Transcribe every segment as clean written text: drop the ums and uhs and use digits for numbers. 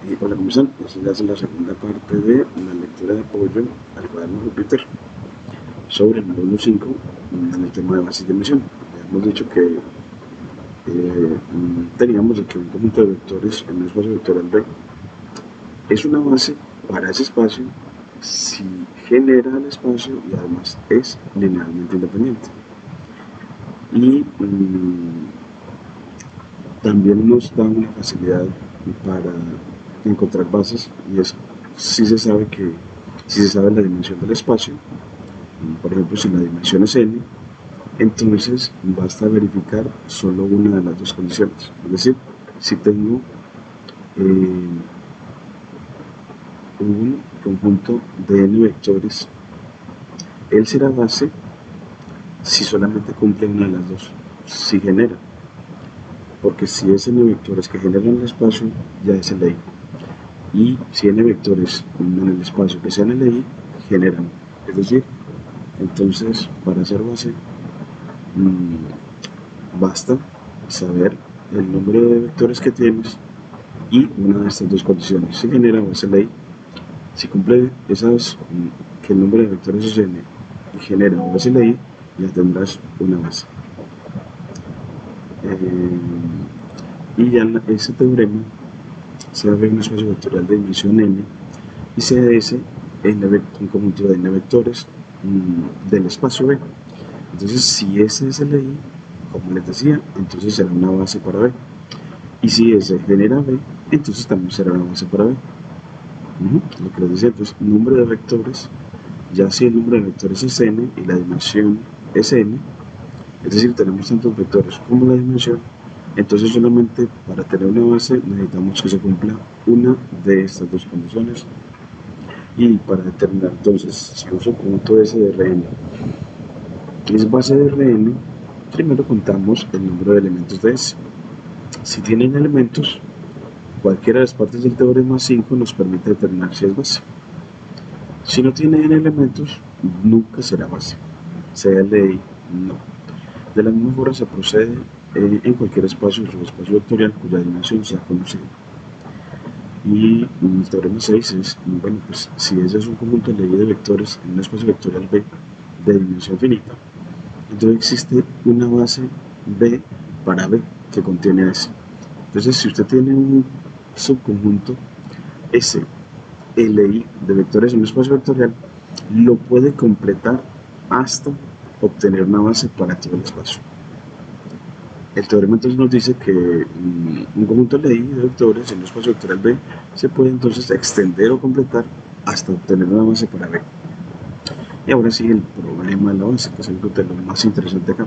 Hola, ¿cómo están? Esta ya es la segunda parte de la lectura de apoyo al cuaderno Júpiter sobre el módulo 5 en el tema de bases de emisión. Hemos dicho que teníamos de que un conjunto de vectores en un espacio vectorial B es una base para ese espacio si genera el espacio y además es linealmente independiente. Y también nos da una facilidad para encontrar bases, y es si se sabe la dimensión del espacio. Por ejemplo, si la dimensión es n, entonces basta verificar solo una de las dos condiciones. Es decir, si tengo un conjunto de n vectores, él será base si solamente cumple una de las dos, si genera. Porque si es n vectores que generan el espacio, ya es LI. Y si n vectores en el espacio que sean LI, generan. Es decir, entonces para hacer base, basta saber el número de vectores que tienes y una de estas dos condiciones, si genera o es LI. Si cumple esas, que el número de vectores es n y genera o es LI, ya tendrás una base. Y ya ese teorema se ve en un espacio vectorial de dimensión n y CDS en un conjunto de n vectores del espacio B. Entonces, si ese es el I, como les decía, entonces será una base para B. Y si ese genera B, entonces también será una base para B. Lo que les decía, entonces, número de vectores, ya si el número de vectores es n y la dimensión es n, es decir, tenemos tantos vectores como la dimensión, entonces solamente para tener una base necesitamos que se cumpla una de estas dos condiciones. Y para determinar entonces si uso el conjunto S de Rn es base de Rn, primero contamos el número de elementos de S. Si tienen elementos, cualquiera de las partes del teorema 5 nos permite determinar si es base. Si no tienen elementos, nunca será base, sea LI, no. De la misma forma se procede en cualquier espacio, subespacio vectorial cuya dimensión sea conocida. Y el teorema 6 es, bueno, pues si ese es un conjunto de ley de vectores en un espacio vectorial B de dimensión finita, entonces existe una base B para B que contiene S. Entonces, si usted tiene un subconjunto S, LI de vectores en un espacio vectorial, lo puede completar hasta obtener una base para todo el espacio. El teorema entonces nos dice que un conjunto LI de vectores en un espacio vectorial B se puede entonces extender o completar hasta obtener una base para B. Y ahora sí, el problema de la base, que es algo de lo más interesante acá.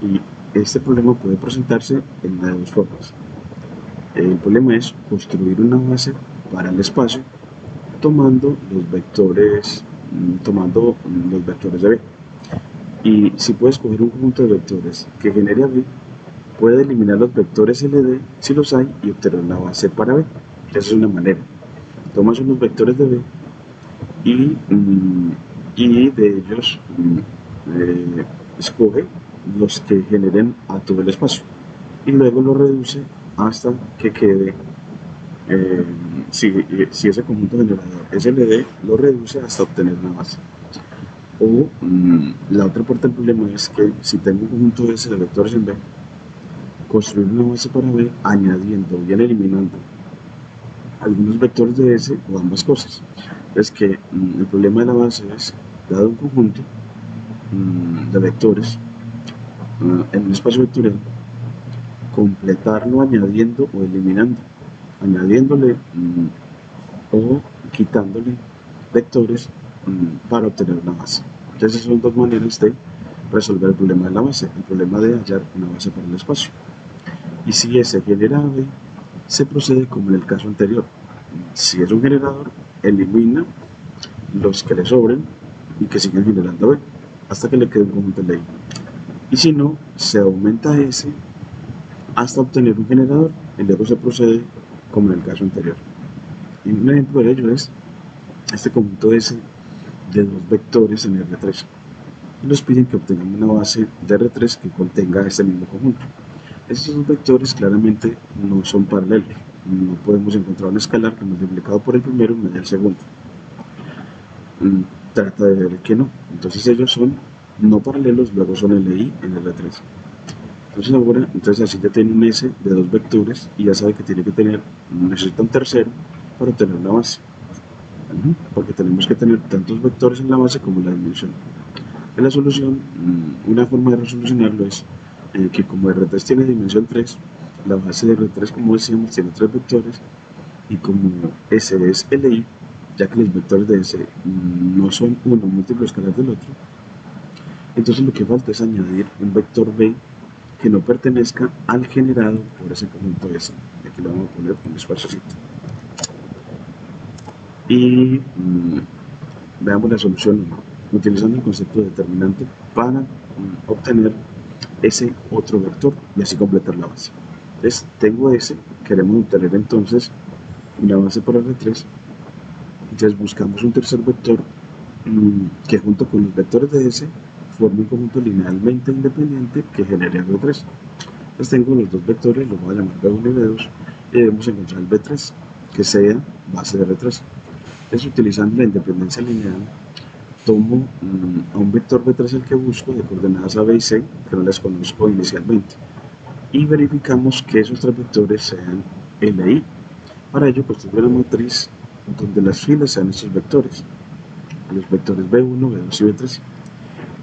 Y este problema puede presentarse en de dos formas. El problema es construir una base para el espacio tomando los vectores de B. Y si puedes coger un conjunto de vectores que genere a B, puede eliminar los vectores LD si los hay y obtener una base para B. Esa es una manera. Tomas unos vectores de B y de ellos escoge los que generen a todo el espacio y luego lo reduce hasta que quede, si ese conjunto generador es LD, lo reduce hasta obtener una base. O la otra parte del problema es que si tengo un conjunto de S de vectores en B, construir una base para B añadiendo y eliminando algunos vectores de S o ambas cosas. Es que el problema de la base es, dado un conjunto de vectores en un espacio vectorial, completarlo añadiendo o eliminando, añadiéndole o quitándole vectores para obtener una base. Entonces son dos maneras de resolver el problema de la base, el problema de hallar una base para el espacio. Y si S genera B, se procede como en el caso anterior. Si es un generador, elimina los que le sobren y que sigan generando B hasta que le quede un conjunto de ley. Y si no, se aumenta S hasta obtener un generador y luego se procede como en el caso anterior. Y un ejemplo de ello es este conjunto S de dos vectores en R3. Y nos piden que obtengamos una base de R3 que contenga este mismo conjunto. Estos dos vectores claramente no son paralelos, no podemos encontrar un escalar que multiplicado por el primero me dé el segundo. Trata de ver que no. Entonces ellos son no paralelos, luego son LI en R3. Entonces ahora, así ya tiene un S de dos vectores y ya sabe que tiene que tener, necesita un tercero para obtener una base. Porque tenemos que tener tantos vectores en la base como en la dimensión. En la solución, una forma de resolucionarlo es que como R3 tiene dimensión 3, la base de R3, como decíamos, tiene 3 vectores, y como S es LI, ya que los vectores de S no son uno múltiplo escalar del otro, entonces lo que falta es añadir un vector B que no pertenezca al generado por ese conjunto S. Aquí lo vamos a poner un espacito. Y veamos la solución 1, utilizando el concepto de determinante para obtener ese otro vector y así completar la base. Entonces tengo S, queremos obtener entonces una base por R3, entonces buscamos un tercer vector que junto con los vectores de S forme un conjunto linealmente independiente que genere R3. Entonces tengo los dos vectores, los voy a llamar B1 y B2, y debemos encontrar el B3 que sea base de R3. Entonces utilizando la independencia lineal, tomo a un vector B3 el que busco de coordenadas A, B y C, que no las conozco inicialmente, y verificamos que esos tres vectores sean LI. Para ello construyo una matriz donde las filas sean estos vectores, los vectores B1, B2 y B3,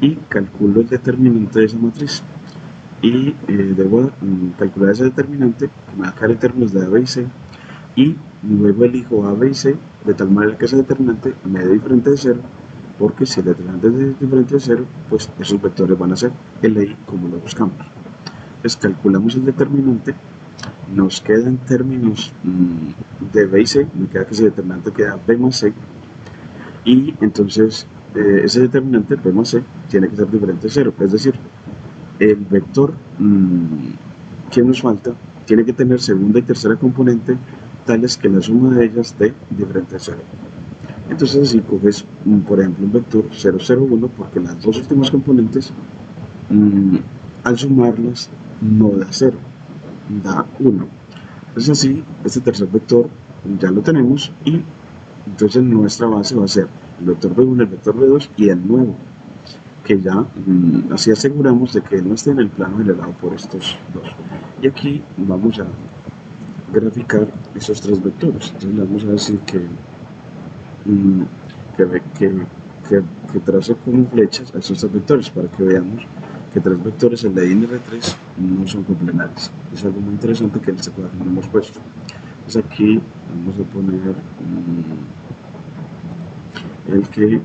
y calculo el determinante de esa matriz. Y debo calcular ese determinante que me va a quedar en términos de A, B y C, y luego elijo A, B y C de tal manera que ese determinante me dé diferente de 0, porque si el determinante es diferente de 0, pues esos vectores van a ser LI como lo buscamos. Entonces calculamos el determinante, nos queda en términos de B y C, me queda que ese determinante queda B más C, y entonces ese determinante B más C tiene que ser diferente de 0, es decir, el vector que nos falta tiene que tener segunda y tercera componente tales que la suma de ellas dé diferente de 0. Entonces si coges por ejemplo un vector 0, 0, 1, porque las dos últimas componentes al sumarlas no da 0, da 1. Entonces así este tercer vector ya lo tenemos, y entonces nuestra base va a ser el vector B1, el vector B2 y el nuevo, que ya así aseguramos de que no esté en el plano generado por estos dos. Y aquí vamos a graficar esos tres vectores. Entonces le vamos a decir que trace con flechas a esos tres vectores para que veamos que tres vectores en la I R3 no son complementarios. Es algo muy interesante que en este cuaderno no hemos puesto. Entonces aquí vamos a poner el que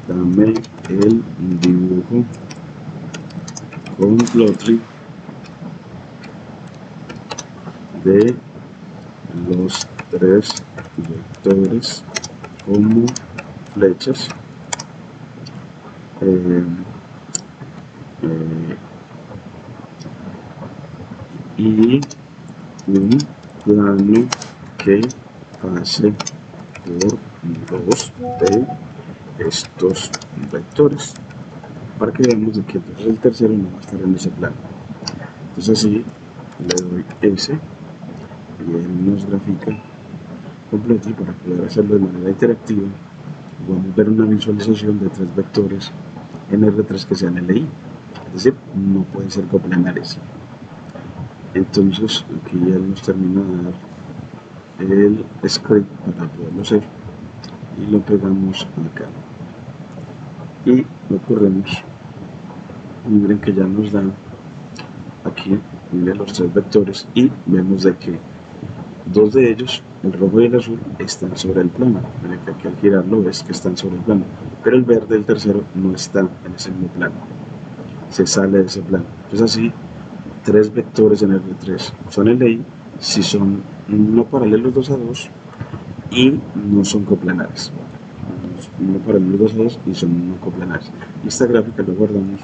dame el dibujo con Plotly de los tres vectores como flechas y un plano que pase por dos de estos vectores, para que veamos de que entonces el tercero no va a estar en ese plano. Entonces así le doy S y él nos grafica completo, y para poder hacerlo de manera interactiva vamos a ver una visualización de tres vectores en R3 que sean LI, es decir, no pueden ser coplanares. Entonces aquí ya nos termina de dar el script para poderlo hacer y lo pegamos acá y lo corremos, y miren que ya nos da aquí, miren los tres vectores, y vemos de que dos de ellos, el rojo y el azul, están sobre el plano. Miren que aquí al girarlo ves que están sobre el plano, pero el verde, el tercero, no está en ese mismo plano, se sale de ese plano. Entonces así, tres vectores en R3 son LI si son no paralelos 2 a 2 y no son coplanares. No paralelos 2 a 2 y son no coplanares. Y esta gráfica lo guardamos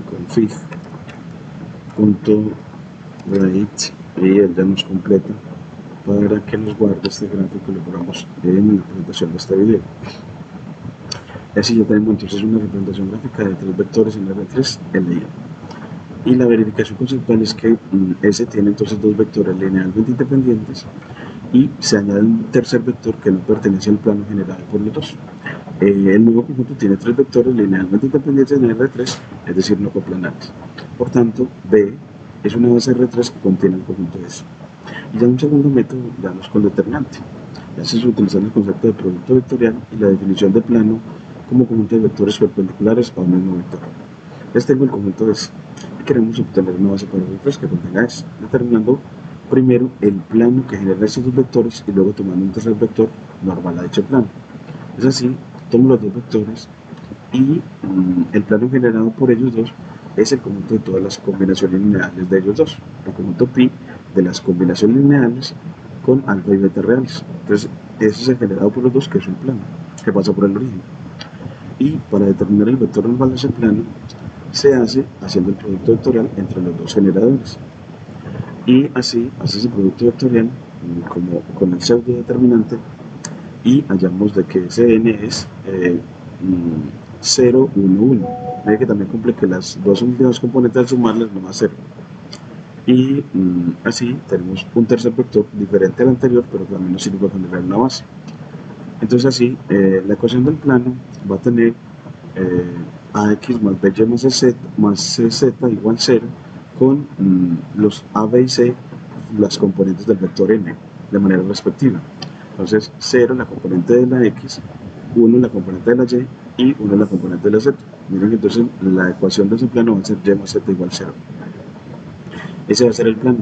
config punto write, y él ya nos completa para que nos guarde este gráfico y lo pongamos en la presentación de este video. Y así ya tenemos entonces una representación gráfica de tres vectores en R3 LI. Y la verificación conceptual es que S tiene entonces dos vectores linealmente independientes y se añade un tercer vector que no pertenece al plano generado por los dos. El nuevo conjunto tiene tres vectores linealmente independientes en R3, es decir, no coplanares. Por tanto, B es una base R3 que contiene el conjunto S. Y ya un segundo método, ya no es con determinante. Ya se utilizando el concepto de producto vectorial y la definición de plano como conjunto de vectores perpendiculares a un mismo vector. Les tengo el conjunto S y queremos obtener una base para R3 que contenga S, determinando primero el plano que genera estos dos vectores y luego tomando un tercer vector normal a dicho plano. Es así, tomo los dos vectores y el plano generado por ellos dos es el conjunto de todas las combinaciones lineales de ellos dos, el conjunto pi de las combinaciones lineales con alfa y beta reales. Entonces, ese es el generado por los dos, que es un plano, que pasa por el origen. Y para determinar el vector normal de ese plano, se hace haciendo el producto vectorial entre los dos generadores. Y así haces el producto vectorial como con el pseudo determinante y hallamos de que Sn es 0, 1, 1. Ve que también cumple que las dos unidades componentes al sumarlas no más 0. Y así tenemos un tercer vector diferente al anterior, pero que también nos sirve para generar una base. Entonces así, la ecuación del plano va a tener ax más by más cz igual 0 con los a, b y c, las componentes del vector n, de manera respectiva. Entonces 0 la componente de la x, 1 la componente de la y y 1 la componente de la z. Miren que entonces la ecuación de ese plano va a ser y más z igual 0. Ese va a ser el plano.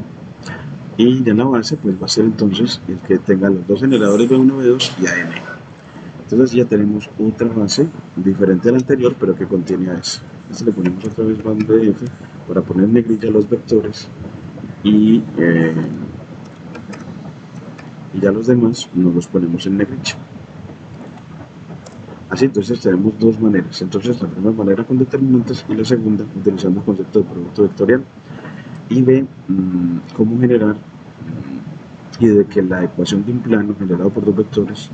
Y ya en la base pues va a ser entonces el que tenga los dos generadores B1, B2 y AN. Entonces ya tenemos otra base diferente a la anterior, pero que contiene a S. Entonces le ponemos otra vez bando de F para poner en negrilla los vectores y ya los demás nos los ponemos en negrilla. Así entonces tenemos dos maneras. Entonces la primera manera con determinantes y la segunda utilizando el concepto de producto vectorial. Y ve cómo generar y de que la ecuación de un plano generado por dos vectores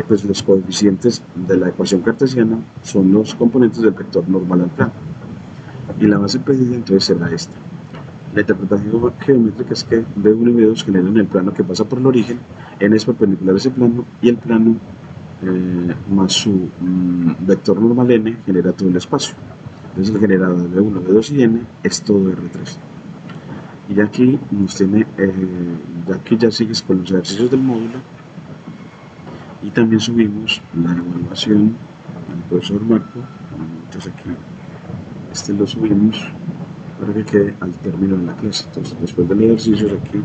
pues los coeficientes de la ecuación cartesiana son los componentes del vector normal al plano. Y la base pedida entonces será esta. La interpretación geométrica es que B1 y B2 generan el plano que pasa por el origen, n es perpendicular a ese plano y el plano más su vector normal n genera todo el espacio. Entonces el generador de B1, B2 y n es todo R3. Y ya aquí nos tiene, ya sigues con los ejercicios del módulo y también subimos la evaluación del profesor Marco. Entonces aquí este lo subimos para que quede al término de la clase. Entonces después del ejercicio aquí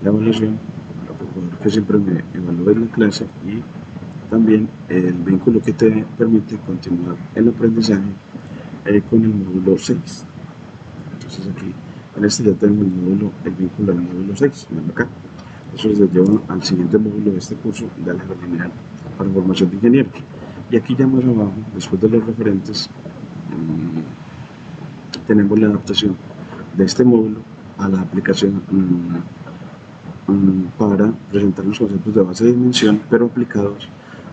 la evaluación que siempre me evalúe en la clase y también el vínculo que te permite continuar el aprendizaje con el módulo 6. Entonces aquí en este ya tengo el vínculo al módulo 6, ven acá. Eso les lleva al siguiente módulo de este curso de álgebra lineal para formación de ingenieros. Y aquí ya más abajo, después de los referentes, tenemos la adaptación de este módulo a la aplicación para presentar los conceptos de base de dimensión, pero aplicados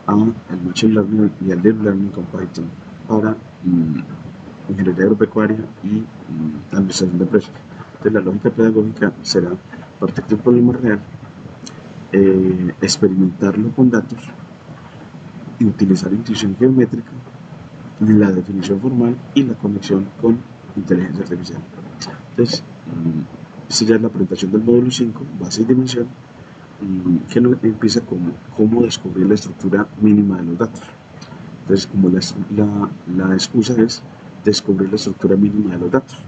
al Machine Learning y al Deep Learning con Python para ingeniería agropecuaria y administración de empresas. Entonces la lógica pedagógica será partir de un problema real, experimentarlo con datos y utilizar intuición geométrica, la definición formal y la conexión con inteligencia artificial. Entonces, esta ya es la presentación del módulo 5, base y dimensión, que empieza como cómo descubrir la estructura mínima de los datos. Entonces, como la excusa es descubrir la estructura mínima de los datos.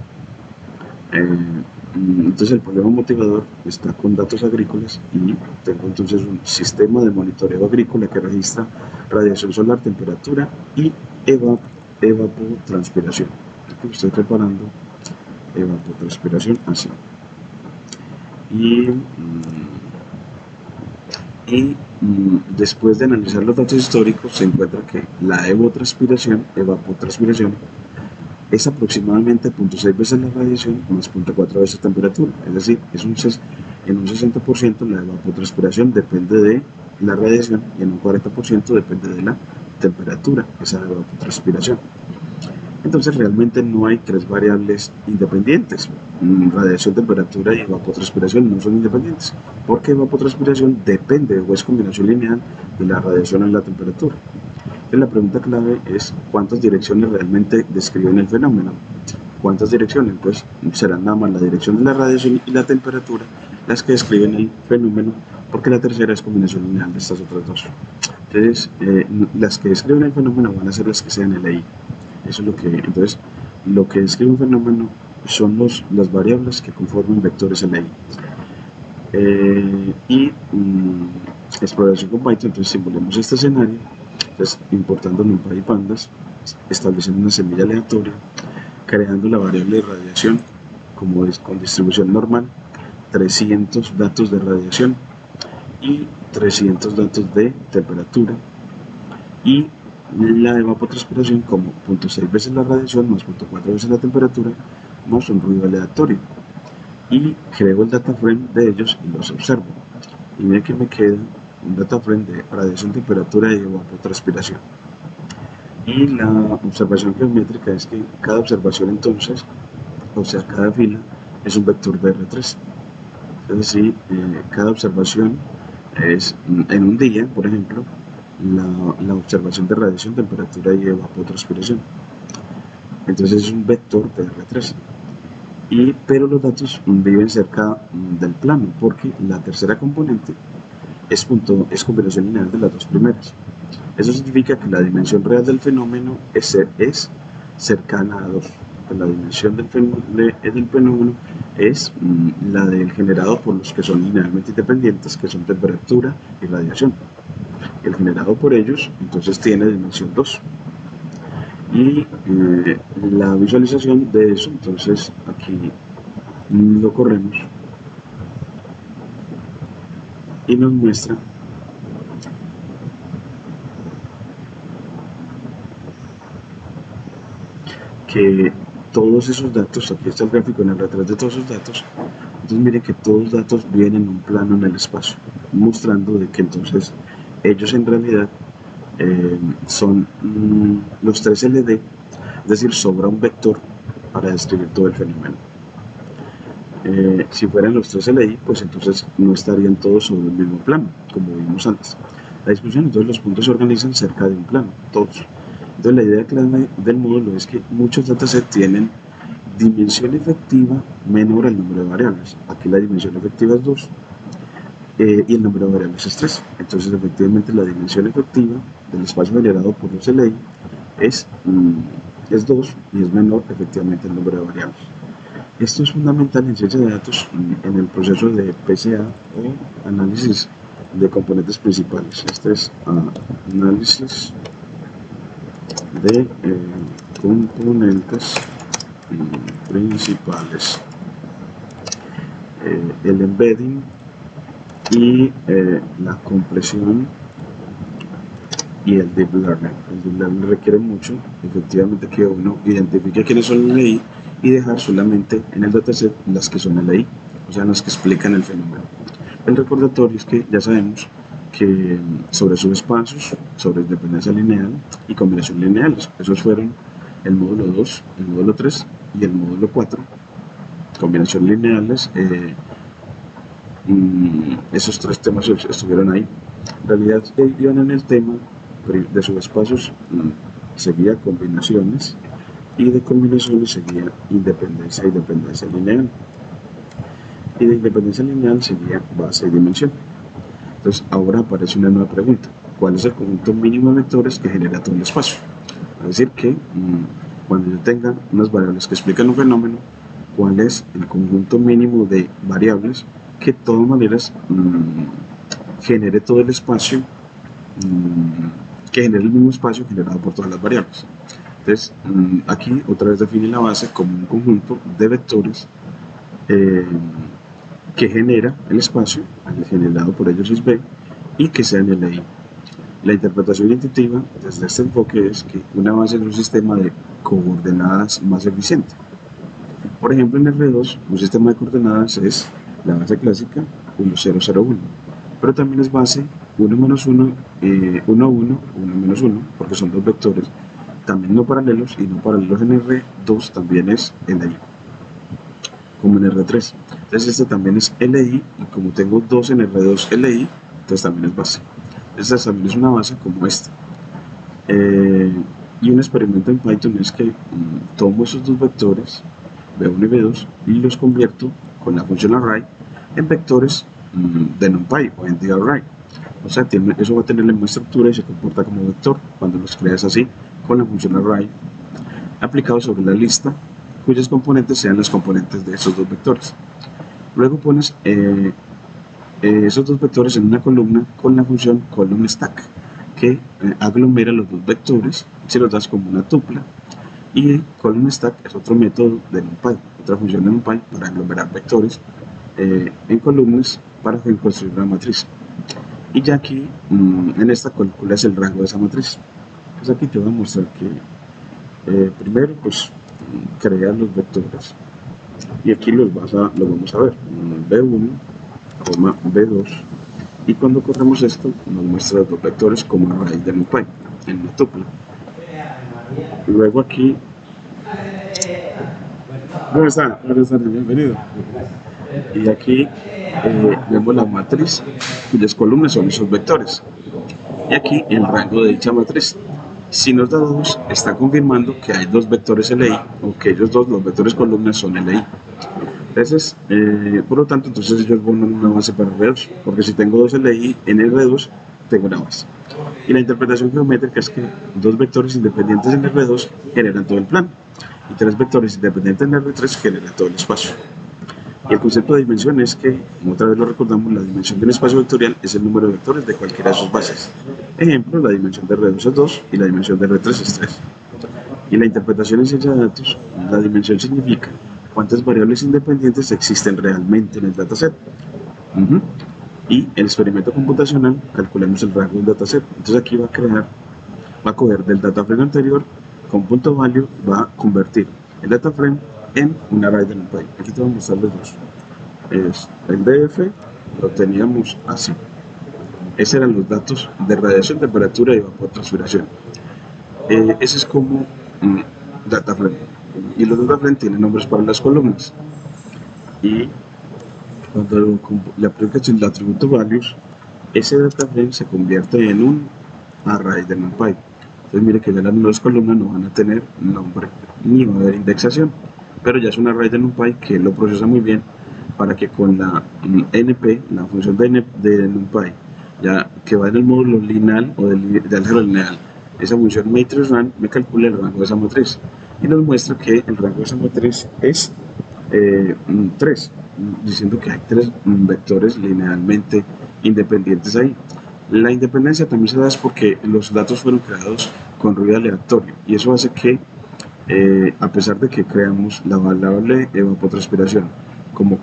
Entonces el problema motivador está con datos agrícolas y tengo entonces un sistema de monitoreo agrícola que registra radiación solar, temperatura y evapotranspiración. Aquí estoy preparando evapotranspiración así. Después de analizar los datos históricos se encuentra que la evapotranspiración es aproximadamente 0.6 veces la radiación más 0.4 veces temperatura, es decir, en un 60% la evapotranspiración depende de la radiación y en un 40% depende de la temperatura, esa evapotranspiración. Entonces realmente no hay tres variables independientes. Radiación, temperatura y evapotranspiración no son independientes, porque evapotranspiración depende o es combinación lineal de la radiación y la temperatura. Entonces la pregunta clave es cuántas direcciones realmente describen el fenómeno. ¿Cuántas direcciones? Pues serán nada más la dirección de la radiación y la temperatura las que describen el fenómeno, porque la tercera es combinación lineal de estas otras dos. Entonces, las que describen el fenómeno van a ser las que sean LI. Eso es lo que, entonces, lo que describe un fenómeno son las variables que conforman vectores LI. Exploración con Python, entonces simulemos este escenario, entonces importando NumPy y Pandas, estableciendo una semilla aleatoria, creando la variable de radiación como es con distribución normal, 300 datos de radiación y 300 datos de temperatura, y la evapotranspiración como 0.6 veces la radiación más 0.4 veces la temperatura más un ruido aleatorio, y creo el data frame de ellos y los observo, y miren que me queda un data frame de radiación, temperatura y evapotranspiración. Y la observación geométrica es que cada observación entonces, o sea, cada fila es un vector de R3. Es decir, cada observación es en un día, por ejemplo, la observación de radiación, temperatura y evapotranspiración. Entonces es un vector de R3. Pero los datos viven cerca del plano, porque la tercera componente es combinación lineal de las dos primeras. Eso significa que la dimensión real del fenómeno es cercana a 2. La dimensión del fenómeno es la del generado por los que son linealmente independientes, que son temperatura y radiación. El generado por ellos, entonces, tiene dimensión 2. Y la visualización de eso, entonces, aquí lo corremos y nos muestra que todos esos datos, aquí está el gráfico en el retraso de todos esos datos, entonces miren que todos los datos vienen en un plano en el espacio, mostrando de que entonces ellos en realidad son los 3 LD, es decir, sobra un vector para describir todo el fenómeno. Si fueran los 3 LI, pues entonces no estarían todos sobre el mismo plano, como vimos antes. La discusión, entonces los puntos se organizan cerca de un plano, todos. Entonces la idea clave del módulo es que muchos datasets tienen dimensión efectiva menor al número de variables. Aquí la dimensión efectiva es 2 y el número de variables es 3. Entonces efectivamente la dimensión efectiva del espacio generado por los LI es 2 y es menor efectivamente el número de variables. Esto es fundamental en ciencia de datos en el proceso de PCA o análisis de componentes principales. Este es análisis de componentes principales, el embedding y la compresión y el deep learning. El deep learning requiere mucho, efectivamente, que uno identifique quiénes son LI y dejar solamente en el dataset las que son LI, o sea, las que explican el fenómeno. El recordatorio es que ya sabemos que sobre subespacios, sobre dependencia lineal y combinación lineales, esos fueron el módulo 2, el módulo 3 y el módulo 4. Combinación lineales, esos 3 temas estuvieron ahí. En realidad iban en el tema de subespacios, seguía combinaciones, y de combinaciones seguía independencia y dependencia lineal, y de independencia lineal seguía base y dimensión. Entonces ahora aparece una nueva pregunta: ¿cuál es el conjunto mínimo de vectores que genera todo el espacio? Es decir, que cuando yo tenga unas variables que explican un fenómeno, ¿cuál es el conjunto mínimo de variables que de todas maneras genere todo el espacio, que genere el mismo espacio generado por todas las variables? Entonces, aquí otra vez define la base como un conjunto de vectores que genera el espacio, generado por ellos es B, y que sean LI. La interpretación intuitiva desde este enfoque es que una base es un sistema de coordenadas más eficiente. Por ejemplo, en R2, un sistema de coordenadas es la base clásica 1, 0, 0, 1, pero también es base 1, 1, 1, 1, 1, 1, 1, porque son dos vectores también no paralelos, y no paralelos en R2 también es LI, como en R3. Entonces este también es LI, y como tengo dos en R2 LI, entonces también es base. Esta también es una base como esta. Y un experimento en Python es que tomo esos dos vectores, V1 y V2, y los convierto con la función array en vectores de NumPy o en array. O sea, eso va a tener la misma estructura y se comporta como vector cuando los creas así con la función array aplicado sobre la lista cuyas componentes sean las componentes de esos dos vectores. Luego pones esos dos vectores en una columna con la función columnStack, que aglomera los dos vectores si los das como una tupla. Y columnStack es otro método de NumPy, otra función de NumPy para aglomerar vectores en columnas para construir una matriz. Y ya aquí en esta calculas el rango de esa matriz. Pues aquí te voy a mostrar que primero pues creas los vectores y aquí los vamos a ver, B1, B2, y cuando corremos esto nos muestra los dos vectores como raíz de NumPy en una tupla. Luego aquí, ¿cómo está? Bienvenido. Y aquí vemos la matriz cuyas columnas son esos vectores, y aquí el rango de dicha matriz. Si nos da 2, está confirmando que hay dos vectores LI, o que ellos dos, los vectores columnas, son LI. Entonces, por lo tanto, entonces ellos ponen una base para R2, porque si tengo dos LI en R2, tengo una base. Y la interpretación geométrica es que dos vectores independientes en R2 generan todo el plano, y tres vectores independientes en R3 generan todo el espacio. Y el concepto de dimensión es que, como otra vez lo recordamos, la dimensión de un espacio vectorial es el número de vectores de cualquiera de sus bases. Ejemplo, la dimensión de R2 es 2 y la dimensión de R3 es 3. Y la interpretación en ciencia de datos, la dimensión significa cuántas variables independientes existen realmente en el dataset. Y el experimento computacional, calculamos el rango del dataset. Entonces aquí va a coger del data frame anterior, con punto value va a convertir el data frame en un array de NumPy. Aquí te voy a mostrar los dos. El DF lo teníamos así. Esos eran los datos de radiación, temperatura y evapotranspiración. Ese es como data frame. Y los data frame tienen nombres para las columnas. Y cuando le aplicas el atributo values, ese data frame se convierte en un array de NumPy. Entonces mire que ya las nuevas columnas no van a tener nombre ni va a haber indexación, pero ya es un array de NumPy que lo procesa muy bien para que con la NP, la función de NumPy, ya que va en el módulo lineal o de álgebra lineal, esa función matrix run me calcula el rango de esa matriz y nos muestra que el rango de esa matriz es 3, diciendo que hay tres vectores linealmente independientes ahí. La independencia también se da porque los datos fueron creados con ruido aleatorio, y eso hace que a pesar de que creamos la variable evapotranspiración como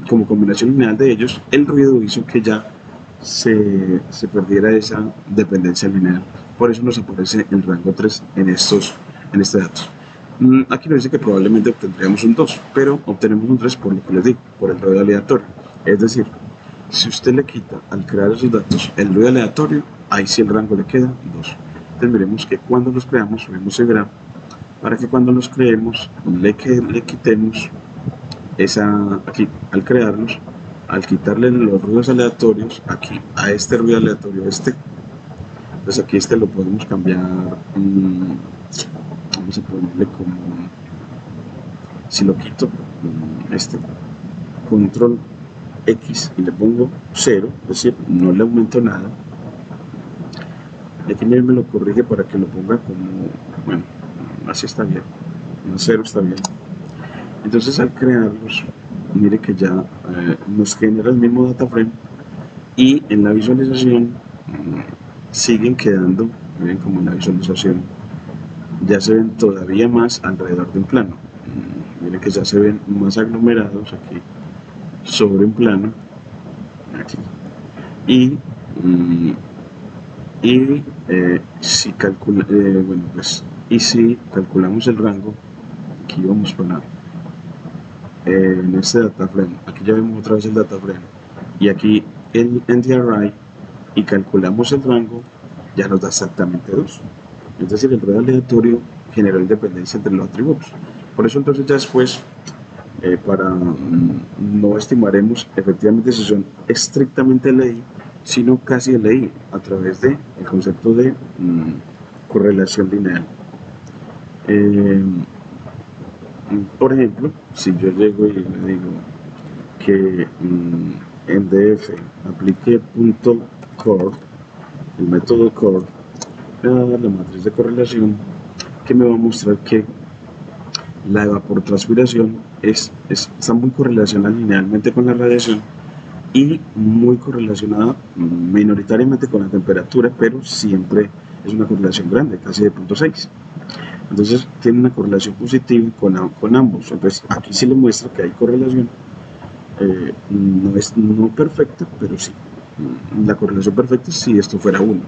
como combinación lineal de ellos, el ruido hizo que ya se perdiera esa dependencia lineal. Por eso nos aparece el rango 3 en este dato. Aquí nos dice que probablemente obtendríamos un 2, pero obtenemos un 3 por lo que les digo, por el ruido aleatorio. Es decir, si usted le quita al crear esos datos el ruido aleatorio, ahí sí el rango le queda 2. Entonces veremos que cuando los creamos, subimos el grafo para que cuando los creemos le quitemos aquí al crearlos, al quitarle los ruidos aleatorios aquí a este ruido aleatorio, entonces aquí lo podemos cambiar, vamos a ponerle como, si lo quito, control X y le pongo 0, es decir, no le aumento nada, y aquí me lo corrige para que lo ponga como, bueno, así está bien, en 0 está bien. Entonces al crearlos, mire que ya nos genera el mismo data frame, y en la visualización siguen quedando, miren como en la visualización ya se ven todavía más alrededor de un plano. Miren que ya se ven más aglomerados aquí sobre un plano, aquí. Si calculamos el rango, aquí vamos para en este data frame, aquí ya vemos otra vez el data frame, y aquí el ND array, y calculamos el rango, ya nos da exactamente 2. Es decir, el ruedo aleatorio generó independencia entre los atributos. Por eso entonces ya después, no estimaremos efectivamente si son estrictamente LI, sino casi LI, a través del concepto de correlación lineal. Por ejemplo, si yo llego y le digo que en DF aplique punto core, el método core, me va a dar la matriz de correlación que me va a mostrar que la evapotranspiración está muy correlacionada linealmente con la radiación y muy correlacionada minoritariamente con la temperatura, pero siempre es una correlación grande, casi de 0.6. Entonces tiene una correlación positiva con ambos. Entonces aquí sí le muestra que hay correlación, no perfecta, pero sí. La correlación perfecta es si esto fuera 1.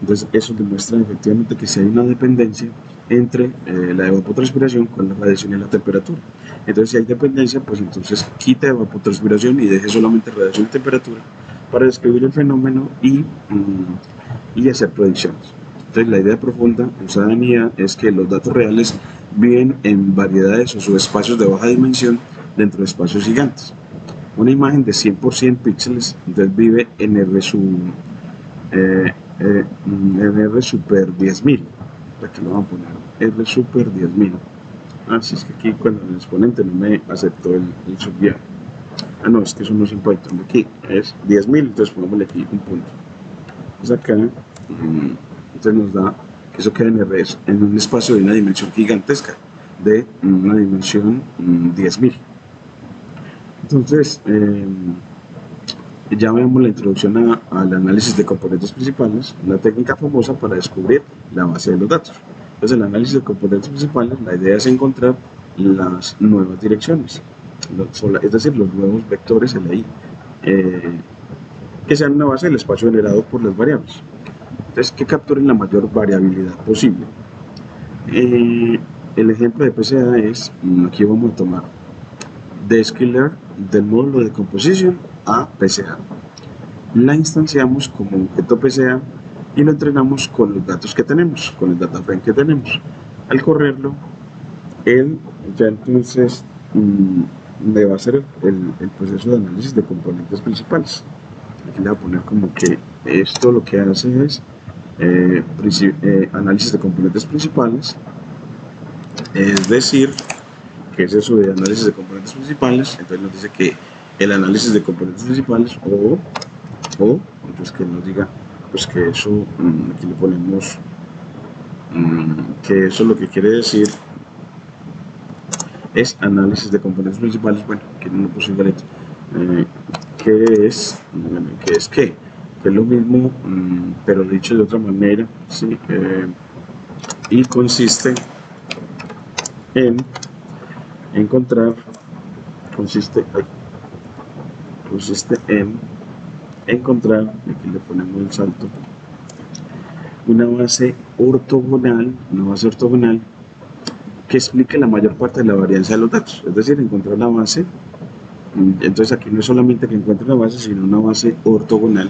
Entonces eso demuestra efectivamente que si hay una dependencia entre la evapotranspiración con la radiación y la temperatura. Entonces si hay dependencia, pues entonces quita evapotranspiración y deje solamente radiación y temperatura para describir el fenómeno y hacer predicciones. Entonces la idea profunda usada en IA es que los datos reales viven en variedades o subespacios de baja dimensión dentro de espacios gigantes. Una imagen de 100 por 100 píxeles entonces vive en R super 10.000. Aquí lo vamos a poner R super 10.000. Si es que aquí cuando el exponente no me aceptó el subguiado. No, es que eso no es en Python. Aquí es 10.000, entonces pongámosle aquí un punto. Entonces acá, entonces nos da que eso queda en un espacio de una dimensión gigantesca, de una dimensión 10.000. Entonces, ya vemos la introducción al análisis de componentes principales, una técnica famosa para descubrir la base de los datos. Entonces, el análisis de componentes principales, la idea es encontrar las nuevas direcciones, es decir, los nuevos vectores LI, que sean una base del espacio generado por las variables. Entonces, que capturen la mayor variabilidad posible. El ejemplo de PCA es, aquí vamos a tomar de scalar del módulo de composición a PCA. La instanciamos como objeto PCA y lo entrenamos con los datos que tenemos, con el data frame que tenemos. Al correrlo, él ya entonces le va a hacer el proceso de análisis de componentes principales. Aquí le voy a poner como que esto lo que hace es análisis de componentes principales, es decir, que es eso de análisis de componentes principales. Entonces nos dice que el análisis de componentes principales o entonces que nos diga pues que eso, aquí le ponemos que eso lo que quiere decir es análisis de componentes principales. Bueno, que no puse igualito, que es lo mismo, pero dicho de otra manera, ¿sí? Y consiste en encontrar, consiste en encontrar, aquí le ponemos el salto, una base ortogonal que explique la mayor parte de la varianza de los datos, es decir, encontrar la base. Entonces aquí no es solamente que encuentre la base, sino una base ortogonal,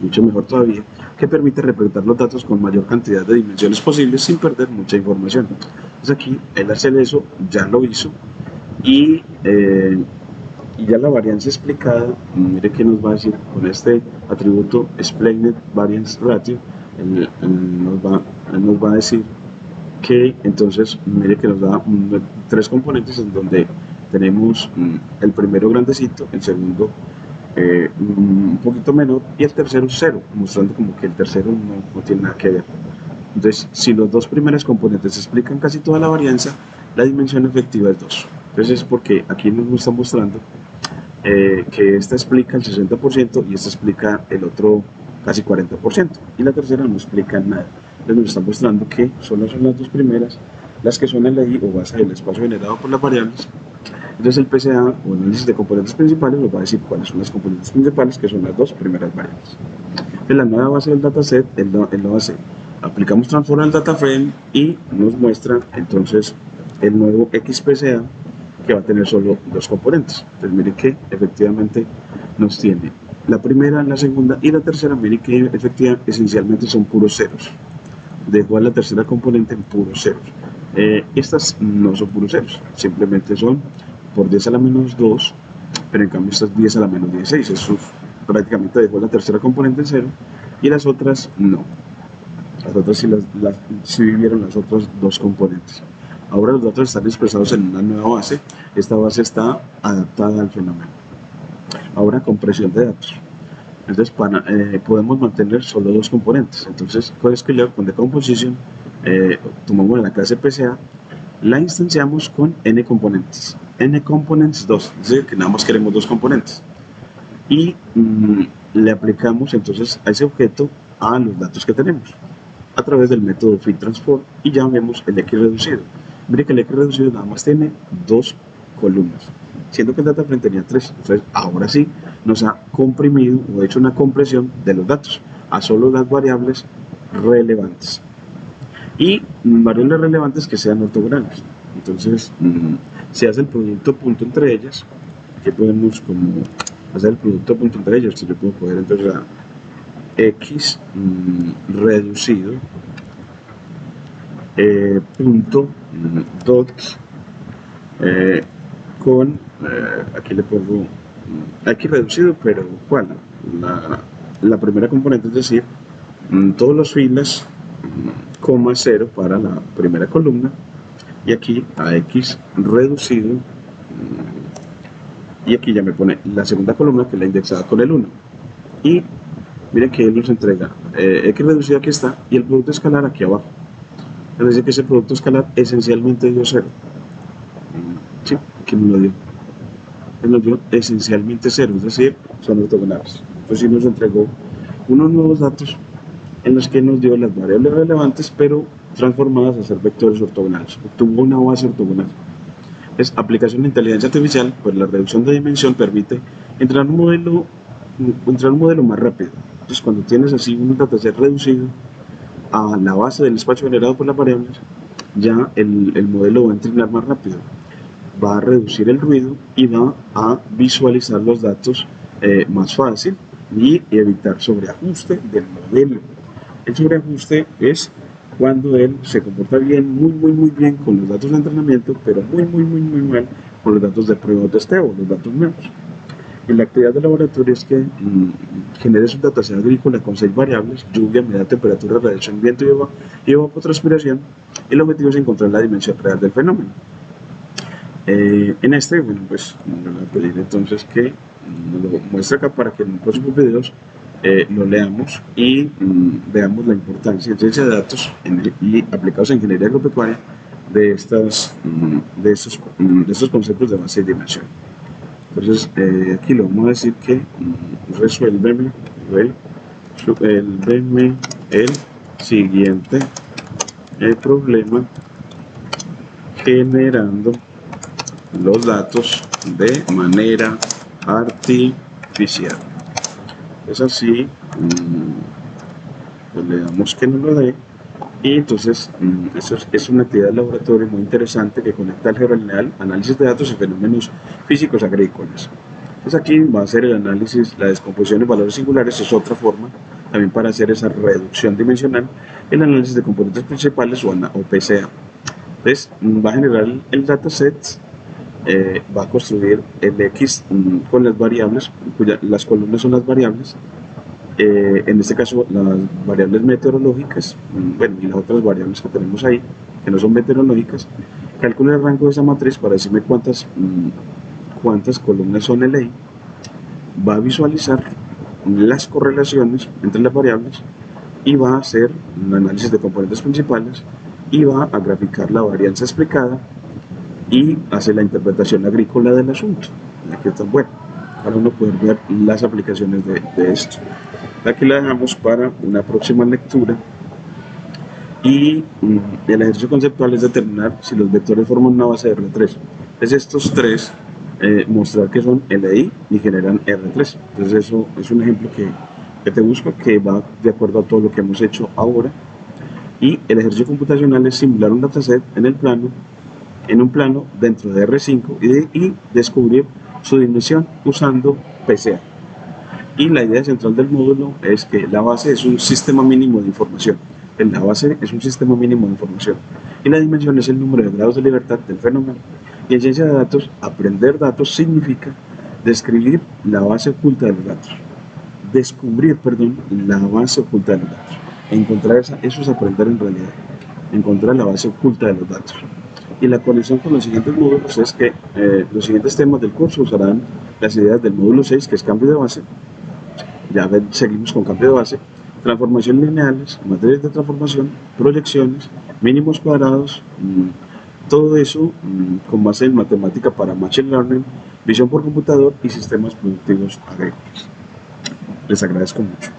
mucho mejor todavía, que permite representar los datos con mayor cantidad de dimensiones posibles sin perder mucha información. Entonces aquí el hacer eso ya lo hizo y ya la varianza explicada, mire que nos va a decir con este atributo explained variance ratio, nos va a decir que entonces mire que nos da 3 componentes en donde tenemos el primero grandecito, el segundo un poquito menor y el tercero 0, mostrando como que el tercero no tiene nada que ver. Entonces, si los dos primeros componentes explican casi toda la varianza, la dimensión efectiva es 2. Entonces es porque aquí nos está mostrando que esta explica el 60% y esta explica el otro casi 40%, y la tercera no explica nada. Entonces nos está mostrando que solo son las dos primeras las que son LI o base del espacio generado por las variables. Entonces el PCA o análisis de componentes principales nos va a decir cuáles son las componentes principales, que son las dos primeras variables. En la nueva base del dataset, en la base aplicamos transform al data frame y nos muestra entonces el nuevo XPCA, que va a tener solo 2 componentes. Entonces mire que efectivamente nos tiene la primera, la segunda y la tercera. Mire que efectivamente esencialmente son puros ceros. dejo a la tercera componente en puros ceros. Estas no son puros ceros, simplemente son por 10 a la menos 2, pero en cambio estas 10 a la menos 16, eso prácticamente dejó la tercera componente en cero, y las otras no. Las otras sí vivieron las otras dos componentes. Ahora los datos están expresados en una nueva base. Esta base está adaptada al fenómeno. Ahora, compresión de datos. Entonces, podemos mantener solo dos componentes. Entonces, CodeScaler con Decomposition, tomamos la clase PCA, la instanciamos con n componentes. N components 2, es decir, que nada más queremos dos componentes. Y le aplicamos entonces a ese objeto a los datos que tenemos a través del método FitTransform, y ya vemos el X reducido. Mire que el X reducido nada más tiene dos columnas, siendo que el DataFrame tenía tres. Entonces, ahora sí nos ha comprimido o hecho una compresión de los datos a solo las variables relevantes, y variables relevantes que sean ortogonales. Entonces, se hace el producto punto entre ellas. Aquí podemos como hacer el producto punto entre ellos. Yo puedo coger entonces a X reducido punto dot con aquí le pongo X reducido, pero ¿cuál? La primera componente, es decir, todas las filas, coma 0 para la primera columna, y aquí a X reducido, y aquí ya me pone la segunda columna, que es la indexada con el 1, y miren que él nos entrega X reducido, aquí está, y el producto escalar aquí abajo. Es decir, que ese producto escalar esencialmente dio 0. Sí, aquí me lo dio. Él nos dio esencialmente 0, es decir, son ortogonales. Entonces sí nos entregó unos nuevos datos en los que nos dio las variables relevantes, pero transformadas a ser vectores ortogonales. Obtuvo una base ortogonal. Es aplicación de inteligencia artificial, pues la reducción de dimensión permite entrar un modelo más rápido. Entonces, cuando tienes así un dataset reducido a la base del espacio generado por las variables, ya el modelo va a entrenar más rápido, va a reducir el ruido y va a visualizar los datos más fácil, y evitar sobreajuste del modelo. El sobreajuste es cuando él se comporta bien, muy bien con los datos de entrenamiento, pero muy mal con los datos de prueba o testeo, los datos nuevos. Y la actividad del laboratorio es que generes un dataset agrícola con 6 variables: lluvia, humedad, temperatura, radiación, viento y evapotranspiración. El objetivo es encontrar la dimensión real del fenómeno. En este, bueno, pues le voy a pedir entonces que nos lo muestre acá para que en los próximos videos lo leamos y veamos la importancia de ciencia de datos y aplicados en ingeniería agropecuaria de estos conceptos de base y dimensión. Entonces, aquí le vamos a decir que resuélveme el siguiente problema generando los datos de manera artificial. Es así, pues le damos que nos lo dé, y entonces eso es una actividad de laboratorio muy interesante que conecta álgebra lineal, análisis de datos y fenómenos físicos agrícolas. Entonces aquí va a ser el análisis, la descomposición de valores singulares, es otra forma también para hacer esa reducción dimensional, el análisis de componentes principales o PCA. Entonces va a generar el dataset, va a construir el X con las variables, las columnas son las variables, en este caso las variables meteorológicas, bueno, y las otras variables que tenemos ahí, que no son meteorológicas. Calcula el rango de esa matriz para decirme cuántas columnas son LI, va a visualizar las correlaciones entre las variables y va a hacer un análisis de componentes principales y va a graficar la varianza explicada y hace la interpretación agrícola del asunto. Aquí está, bueno, para uno poder ver las aplicaciones de esto. Aquí la dejamos para una próxima lectura, y el ejercicio conceptual es determinar si los vectores forman una base de R3. Es estos tres, mostrar que son LI y generan R3. Entonces eso es un ejemplo que te busco, que va de acuerdo a todo lo que hemos hecho ahora. Y el ejercicio computacional es simular un dataset en un plano dentro de R5 y descubrir su dimensión usando PCA. Y la idea central del módulo es que la base es un sistema mínimo de información. La base es un sistema mínimo de información y la dimensión es el número de grados de libertad del fenómeno. Y en ciencia de datos, aprender datos significa describir la base oculta de los datos. Descubrir, perdón, la base oculta de los datos. Encontrar eso es aprender en realidad. Encontrar la base oculta de los datos. Y la conexión con los siguientes módulos es que los siguientes temas del curso usarán las ideas del módulo 6, que es cambio de base. Ya seguimos con cambio de base. Transformaciones lineales, materias de transformación, proyecciones, mínimos cuadrados, todo eso con base en matemática para Machine Learning, visión por computador y sistemas productivos agrícolas. Les agradezco mucho.